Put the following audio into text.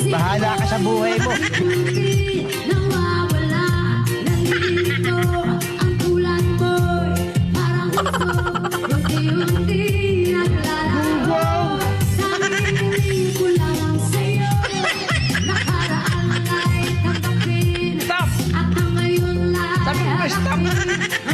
Bahala ka sa buhay mo. Nawawala, nalilito ang tulad mo'y parang gusto, unti-unti naglalaro. Nangingin ko lang sa'yo, nakaraan ay tanggapin, Stop! at ang ngayon Sabi ko, ay stop! harapin.